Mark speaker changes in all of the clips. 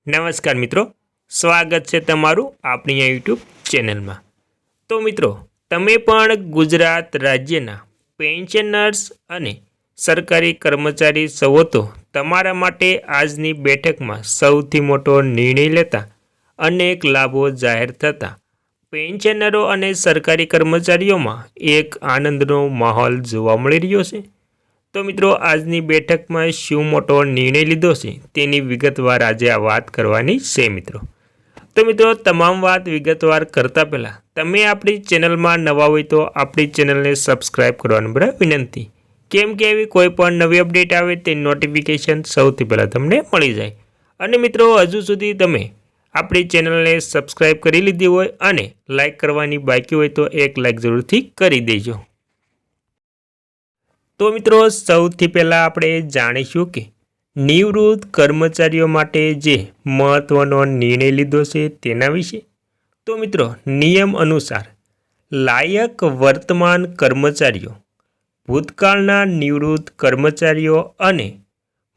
Speaker 1: નમસ્કાર મિત્રો, સ્વાગત છે તમારું આપણી આ યુટ્યુબ ચેનલમાં। તો મિત્રો, તમે પણ ગુજરાત રાજ્યના પેન્શનર્સ અને સરકારી કર્મચારી છો તો તમારા માટે આજની બેઠકમાં સૌથી મોટો નિર્ણય લેતા અનેક લાભો જાહેર થતા પેન્શનરો અને સરકારી કર્મચારીઓમાં એક આનંદનો માહોલ જોવા મળી રહ્યો છે। તો મિત્રો, આજની બેઠકમાં શું મોટો નિર્ણય લીધો છે તેની વિગતવાર આજે આ વાત કરવાની છે મિત્રો। તો મિત્રો, તમામ વાત વિગતવાર કરતાં પહેલાં તમે આપણી ચેનલમાં નવા હોય તો આપણી ચેનલને સબસ્ક્રાઈબ કરવાની બરાબર વિનંતી, કેમ કે એવી કોઈ પણ નવી અપડેટ આવે તે નોટિફિકેશન સૌથી પહેલાં તમને મળી જાય। અને મિત્રો, હજુ સુધી તમે આપણી ચેનલને સબસ્ક્રાઈબ કરી લીધી હોય અને લાઇક કરવાની બાકી હોય તો એક લાઇક જરૂરથી કરી દેજો। તો મિત્રો, સૌથી પહેલાં આપણે જાણીશું કે નિવૃત્ત કર્મચારીઓ માટે જે મહત્ત્વનો નિર્ણય લીધો છે તેના વિશે। તો મિત્રો, નિયમ અનુસાર લાયક વર્તમાન કર્મચારીઓ, ભૂતકાળના નિવૃત્ત કર્મચારીઓ અને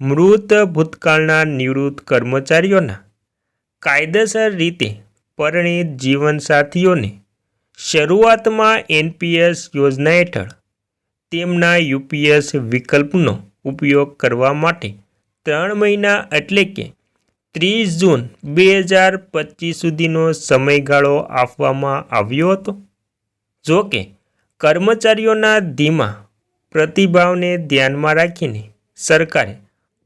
Speaker 1: મૃત ભૂતકાળના નિવૃત્ત કર્મચારીઓના કાયદેસર રીતે પરિણીત જીવનસાથીઓને શરૂઆતમાં એનપીએસ યોજના હેઠળ તેમના યુપીએસ વિકલ્પનો ઉપયોગ કરવા માટે 3 મહિના એટલે કે 30 જૂન 2025 સુધીનો સમયગાળો આપવામાં આવ્યો હતો। જો કે કર્મચારીઓના ધીમા પ્રતિભાવને ધ્યાનમાં રાખીને સરકારે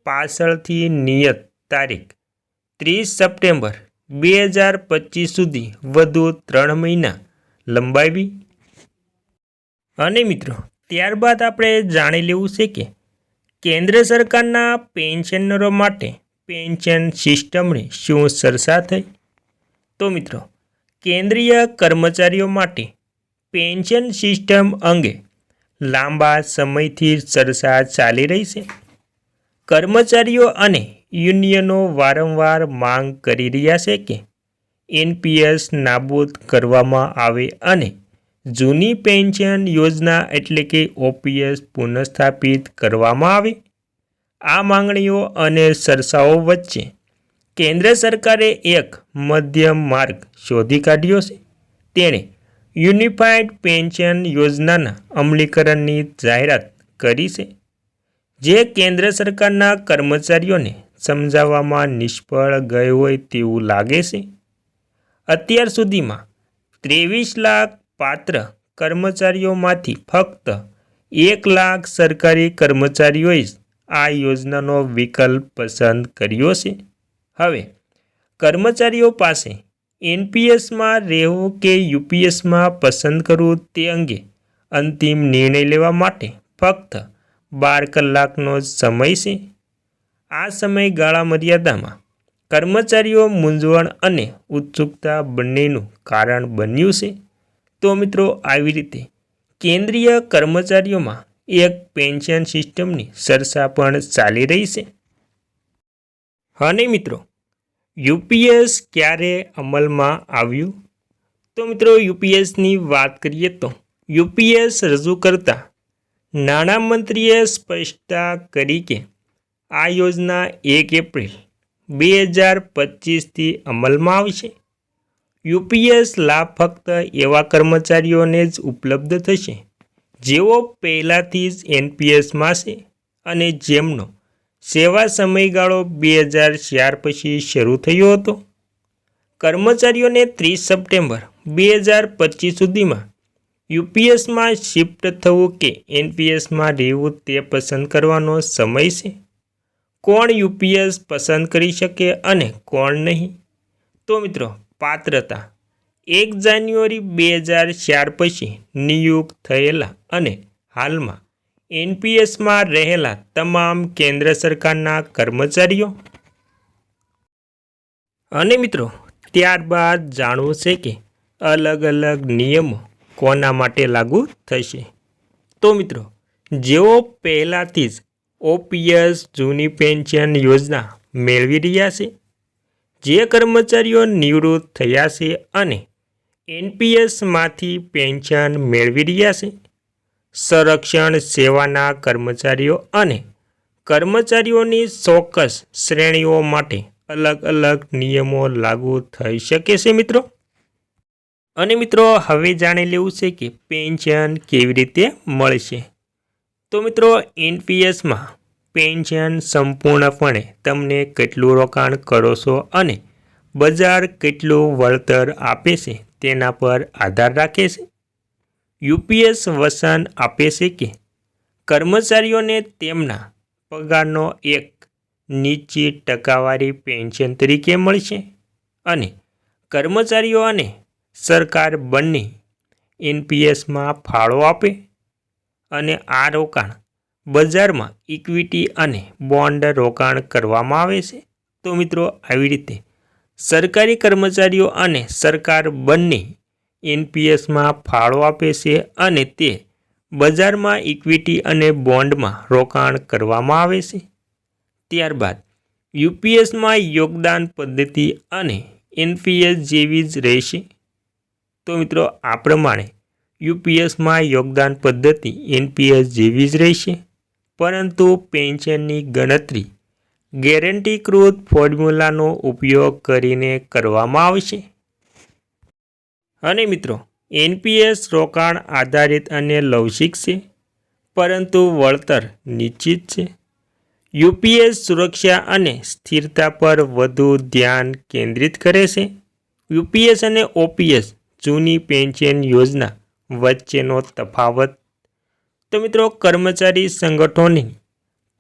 Speaker 1: પાછળથી નિયત તારીખ 30 સપ્ટેમ્બર 2025 સુધી વધુ 3 મહિના લંબાવી। અને મિત્રો, ત્યારબાદ આપણે જાણી લેવું છે કે કેન્દ્ર સરકારના પેન્શનરો માટે પેન્શન સિસ્ટમની શું ચર્ચા થઈ। તો મિત્રો, કેન્દ્રીય કર્મચારીઓ માટે પેન્શન સિસ્ટમ અંગે લાંબા સમયથી ચર્ચા ચાલી રહી છે। કર્મચારીઓ અને યુનિયનો વારંવાર માંગ કરી રહ્યા છે કે એનપીએસ નાબૂદ કરવામાં આવે અને જૂની પેન્શન યોજના એટલે કે ઓપીએસ પુનઃસ્થાપિત કરવામાં આવે। આ માંગણીઓ અને ચર્ચાઓ વચ્ચે કેન્દ્ર સરકારે એક મધ્યમ માર્ગ શોધી કાઢ્યો છે। તેણે યુનિફાઈડ પેન્શન યોજનાના અમલીકરણની જાહેરાત કરી છે, જે કેન્દ્ર સરકારના કર્મચારીઓને સમજાવવામાં નિષ્ફળ ગઈ હોય તેવું લાગે છે। અત્યાર સુધીમાં 23 લાખ પાત્ર કર્મચારીઓમાંથી ફક્ત 1 લાખ સરકારી કર્મચારીઓએ જ આ યોજનાનો વિકલ્પ પસંદ કર્યો છે। હવે કર્મચારીઓ પાસે એનપીએસમાં રહેવું કે યુપીએસમાં પસંદ કરવું તે અંગે અંતિમ નિર્ણય લેવા માટે ફક્ત 12 કલાકનો જ સમય છે। આ સમયગાળા મર્યાદામાં કર્મચારીઓ મૂંઝવણ અને ઉત્સુકતા બંનેનું કારણ બન્યું છે। તો મિત્રો, આવી રીતે કેન્દ્રીય કર્મચારીઓમાં એક પેન્શન સિસ્ટમની ચર્ચા પણ ચાલી રહી છે। અને મિત્રો, યુપીએસ ક્યારે અમલમાં આવ્યું? તો મિત્રો, યુપીએસની વાત કરીએ તો યુપીએસ રજૂ કરતા નાણામંત્રીએ સ્પષ્ટતા કરી કે આ યોજના 1 એપ્રિલ 2025થી અમલમાં આવશે। યુપીએસ લાભ ફક્ત એવા કર્મચારીઓને જ ઉપલબ્ધ થશે જેઓ પહેલાંથી જ એનપીએસમાં છે અને જેમનો સેવા સમયગાળો 2004 પછી શરૂ થયો હતો। કર્મચારીઓને 30 સપ્ટેમ્બર 2025 સુધીમાં યુપીએસમાં શિફ્ટ થવું કે એનપીએસમાં રહેવું તે પસંદ કરવાનો સમય છે। કોણ યુપીએસ પસંદ કરી શકે અને કોણ નહીં? તો મિત્રો, પાત્રતા 1 જાન્યુઆરી 2004 પછી નિયુક્ત થયેલા અને હાલમાં એનપીએસમાં રહેલા તમામ કેન્દ્ર સરકારના કર્મચારીઓ। અને મિત્રો, ત્યારબાદ જાણવું છે કે અલગ અલગ નિયમો કોના માટે લાગુ થશે। તો મિત્રો, જેઓ પહેલાંથી જ ઓપીએસ જૂની પેન્શન યોજના મેળવી રહ્યા છે, જે કર્મચારીઓ નિવૃત્ત થયા છે અને એનપીએસમાંથી પેન્શન મેળવી રહ્યા છે, સંરક્ષણ સેવાના કર્મચારીઓ અને કર્મચારીઓની ચોક્કસ શ્રેણીઓ માટે અલગ અલગ નિયમો લાગુ થઈ શકે છે મિત્રો. અને મિત્રો હવે જાણી લેવું છે કે પેન્શન કેવી રીતે મળશે. તો મિત્રો એનપીએસમાં પેન્શન સંપૂર્ણપણે તમને કેટલું રોકાણ કરો છો અને બજાર કેટલું વળતર આપે છે તેના પર આધાર રાખે છે. યુપીએસ વચન આપે છે કે કર્મચારીઓને તેમના પગારનો એક નિશ્ચિત ટકાવારી પેન્શન તરીકે મળશે અને કર્મચારીઓ અને સરકાર બંને એનપીએસમાં ફાળો આપે અને આ રોકાણ બજારમાં ઇક્વિટી અને બોન્ડ રોકાણ કરવામાં આવે છે. તો મિત્રો આવી રીતે સરકારી કર્મચારીઓ અને સરકાર બંને એનપીએસમાં ફાળો આપે છે અને તે બજારમાં ઇક્વિટી અને બોન્ડમાં રોકાણ કરવામાં આવે છે. ત્યારબાદ યુપીએસમાં યોગદાન પદ્ધતિ અને એનપીએસ જેવી જ રહેશે. તો મિત્રો આ પ્રમાણે યુપીએસમાં યોગદાન પદ્ધતિ એનપીએસ જેવી જ રહેશે, પરંતુ પેન્શનની ગણતરી ગેરંટીકૃત ફોર્મ્યુલાનો ઉપયોગ કરીને કરવામાં આવશે. અને મિત્રો એનપીએસ રોકાણ આધારિત અને લવચીક છે, પરંતુ વળતર નિશ્ચિત છે. યુપીએસ સુરક્ષા અને સ્થિરતા પર વધુ ધ્યાન કેન્દ્રિત કરે છે. યુપીએસ અને ઓપીએસ જૂની પેન્શન યોજના વચ્ચેનો તફાવત. તો મિત્રો કર્મચારી સંગઠનોની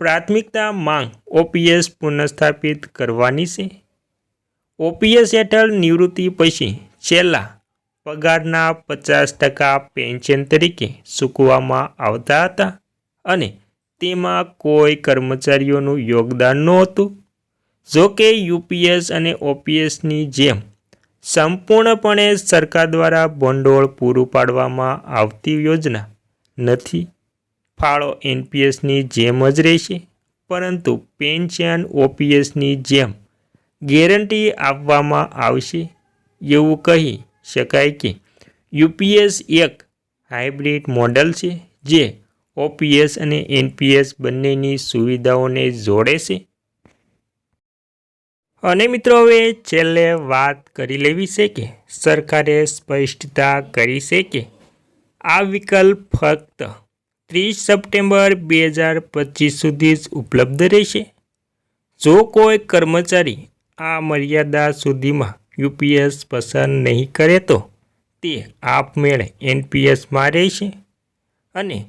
Speaker 1: પ્રાથમિકતા માંગ ઓપીએસ પુનઃસ્થાપિત કરવાની છે. ઓપીએસ હેઠળ નિવૃત્તિ પછી છેલ્લા પગારના 50% પેન્શન તરીકે ચૂકવવામાં આવતા હતા અને તેમાં કોઈ કર્મચારીઓનું યોગદાન નહોતું. જો કે યુપીએસ અને ઓપીએસની જેમ સંપૂર્ણપણે સરકાર દ્વારા ભંડોળ પૂરું પાડવામાં આવતી યોજના નથી. ફાળો એનપીએસની જેમ જ રહેશે, પરંતુ પેન્શન ઓપીએસની જેમ ગેરંટી આપવામાં આવશે. એવું કહી શકાય કે યુપીએસ એક હાઇબ્રિડ મોડલ છે જે ઓપીએસ અને એનપીએસ બંનેની સુવિધાઓને જોડે છે. અને મિત્રો હવે છેલ્લે વાત કરી લેવી છે કે સરકારે સ્પષ્ટતા કરી છે કે આ વિકલ્પ ફક્ત 30 સપ્ટેમ્બર 2025 સુધી જ ઉપલબ્ધ રહેશે. જો કોઈ કર્મચારી આ મર્યાદા સુધીમાં યુપીએસ પસંદ નહીં કરે તો તે આપમેળે એનપીએસમાં રહેશે અને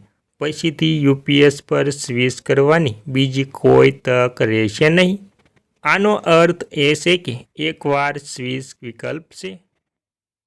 Speaker 1: પછીથી યુપીએસ પર સ્વિચ કરવાની બીજી કોઈ તક રહેશે નહીં. આનો અર્થ એ છે કે એકવાર સ્વિચ વિકલ્પ છે